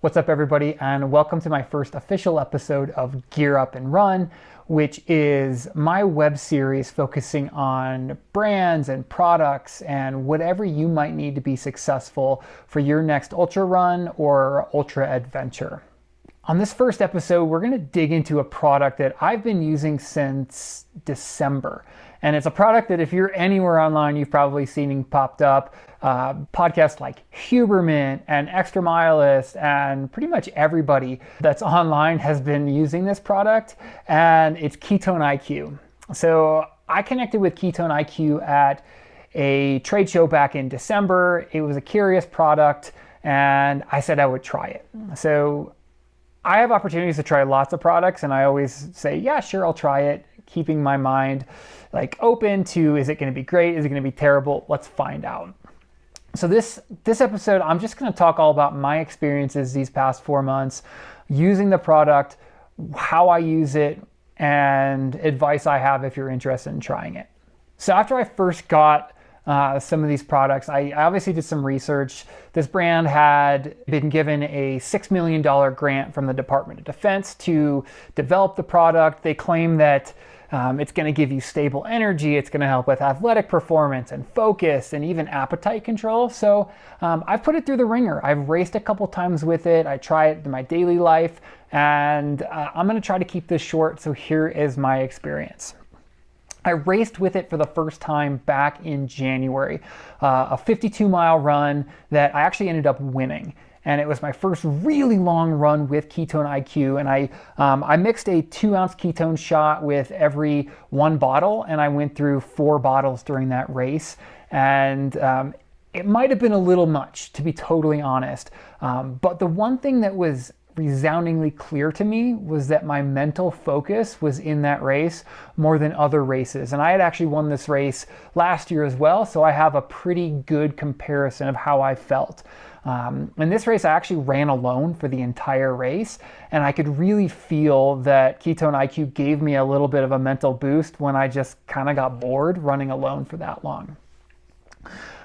What's up, everybody, and welcome to my first official episode of Gear Up and Run, which is my web series focusing on brands and products and whatever you might need to be successful for your next ultra run or ultra adventure. On this first episode, we're going to dig into a product that I've been using since December. And it's a product that if you're anywhere online, you've probably seen popped up. Podcasts like HVMN and Extra Milist and pretty much everybody that's online has been using this product, and it's Ketone-IQ. So I connected with Keton-IQ at a trade show back in December. It was a curious product, and I said I would try it. So I have opportunities to try lots of products, and I always say, yeah, sure, I'll try it, keeping my mind open to, is it going to be great? Is it going to be terrible? Let's find out. So this episode, I'm just going to talk all about my experiences these past 4 months using the product, how I use it, and advice I have if you're interested in trying it. So after I first got some of these products, I obviously did some research. This brand had been given a $6 million grant from the Department of Defense to develop the product. They claim that it's going to give you stable energy. It's going to help with athletic performance and focus and even appetite control. So I've put it through the ringer. I've raced a couple times with it. I try it in my daily life, and I'm going to try to keep this short. So here is my experience. I raced with it for the first time back in January, a 52-mile run that I actually ended up winning. And it was my first really long run with Keton-IQ. And I mixed a 2-ounce ketone shot with every one bottle, and I went through 4 bottles during that race. And it might have been a little much, to be totally honest. But the one thing that was resoundingly clear to me was that my mental focus was in that race more than other races. And I had actually won this race last year as well, so I have a pretty good comparison of how I felt. In this race, I actually ran alone for the entire race, and I could really feel that Keton-IQ gave me a little bit of a mental boost when I just kind of got bored running alone for that long.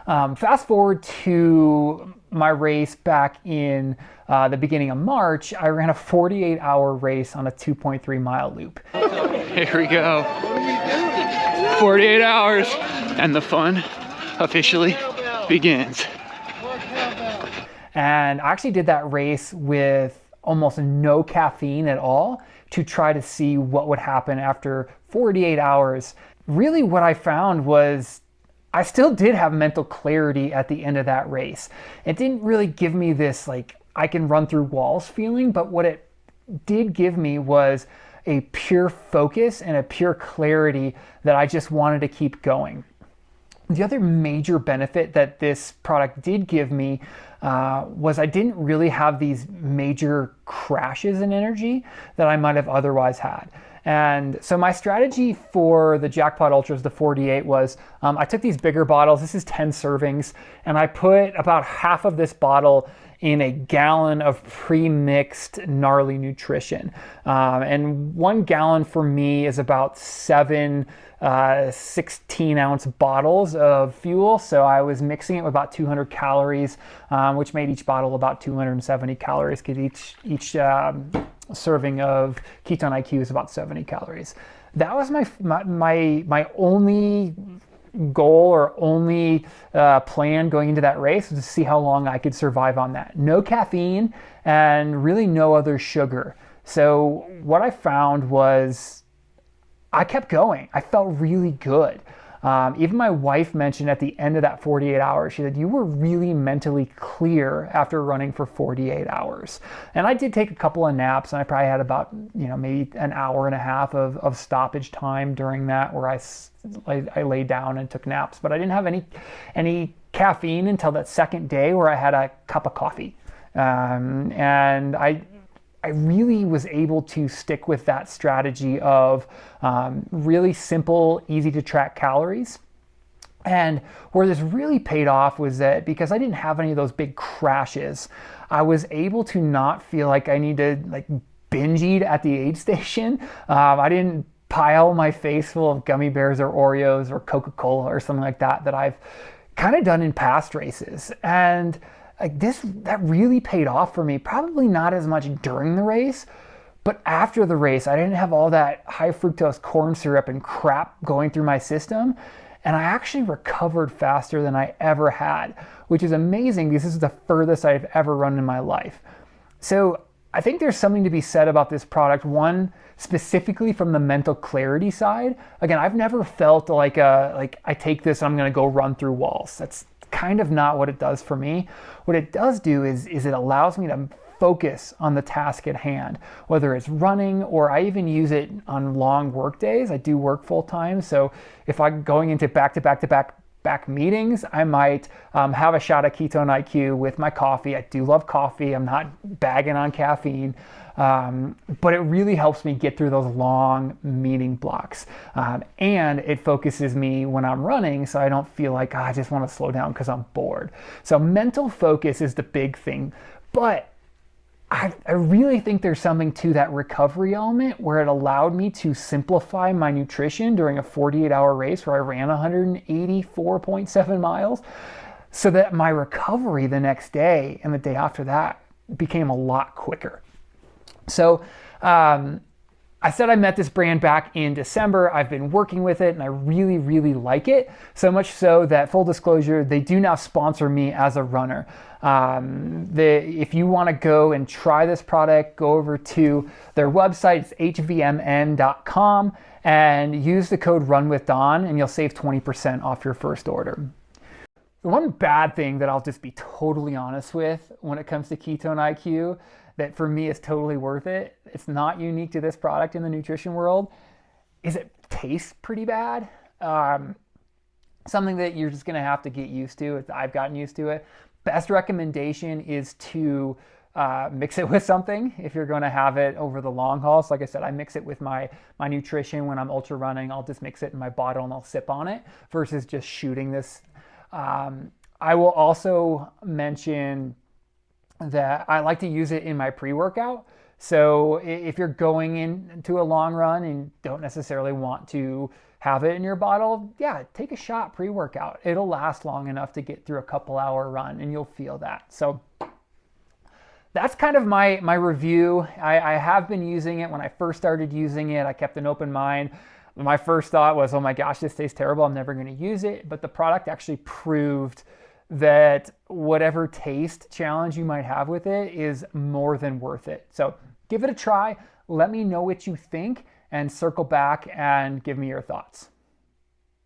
Fast forward to my race back in the beginning of March. I ran a 48-hour race on a 2.3 mile loop. Here we go. 48 hours and the fun officially begins. And I actually did that race with almost no caffeine at all to try to see what would happen after 48 hours. Really what I found was I still did have mental clarity at the end of that race. It didn't really give me this I can run through walls feeling, but what it did give me was a pure focus and a pure clarity that I just wanted to keep going. The other major benefit that this product did give me was I didn't really have these major crashes in energy that I might have otherwise had. And so my strategy for the Jackpot Ultras, the 48, was I took these bigger bottles. This is 10 servings, and I put about half of this bottle in a gallon of pre-mixed gnarly nutrition. And 1 gallon for me is about 7 16-ounce bottles of fuel. So I was mixing it with about 200 calories, which made each bottle about 270 calories, because each serving of Keton-IQ is about 70 calories. That was my only goal or only plan going into that race, was to see how long I could survive on that. No caffeine and really no other sugar. So what I found was I kept going. I felt really good. Even my wife mentioned at the end of that 48 hours, she said, you were really mentally clear after running for 48 hours. And I did take a couple of naps, and I probably had about, maybe an hour and a half of stoppage time during that, where I laid down and took naps. But I didn't have any caffeine until that second day, where I had a cup of coffee. And I really was able to stick with that strategy of really simple, easy to track calories. And where this really paid off was that because I didn't have any of those big crashes, I was able to not feel like I need to binge eat at the aid station. I didn't pile my face full of gummy bears or Oreos or Coca-Cola or something like that I've kind of done in past races. And like that really paid off for me. Probably not as much during the race, but after the race, I didn't have all that high fructose corn syrup and crap going through my system. And I actually recovered faster than I ever had, which is amazing because this is the furthest I've ever run in my life. So I think there's something to be said about this product. One, specifically from the mental clarity side. Again, I've never felt like I take this and I'm going to go run through walls. That's kind of not what it does for me. What it does do is it allows me to focus on the task at hand, whether it's running, or I even use it on long work days. I do work full time, so if I'm going into back meetings, I might have a shot of Ketone-IQ with my coffee. I do love coffee. I'm not bagging on caffeine, but it really helps me get through those long meeting blocks. And it focuses me when I'm running, so I don't feel like I just want to slow down because I'm bored. So mental focus is the big thing, but I really think there's something to that recovery element where it allowed me to simplify my nutrition during a 48-hour race where I ran 184.7 miles, so that my recovery the next day and the day after that became a lot quicker. So I said I met this brand back in December. I've been working with it and I really, really like it. So much so that, full disclosure, they do now sponsor me as a runner. If you want to go and try this product, go over to their website. It's hvmn.com and use the code RUNWITHDAWN and you'll save 20% off your first order. The one bad thing that I'll just be totally honest with when it comes to Ketone-IQ that for me is totally worth it, it's not unique to this product in the nutrition world, is it tastes pretty bad. Something that you're just gonna have to get used to. I've gotten used to it. Best recommendation is to mix it with something if you're gonna have it over the long haul. So like I said, I mix it with my nutrition when I'm ultra running. I'll just mix it in my bottle and I'll sip on it versus just shooting this. I will also mention that I like to use it in my pre-workout. So if you're going into a long run and don't necessarily want to have it in your bottle, yeah, take a shot pre-workout. It'll last long enough to get through a couple-hour run and you'll feel that. So that's kind of my review. I have been using it. When I first started using it, I kept an open mind. My first thought was, oh my gosh, this tastes terrible. I'm never going to use it. But the product actually proved that whatever taste challenge you might have with it is more than worth it. So give it a try. Let me know what you think and circle back and give me your thoughts.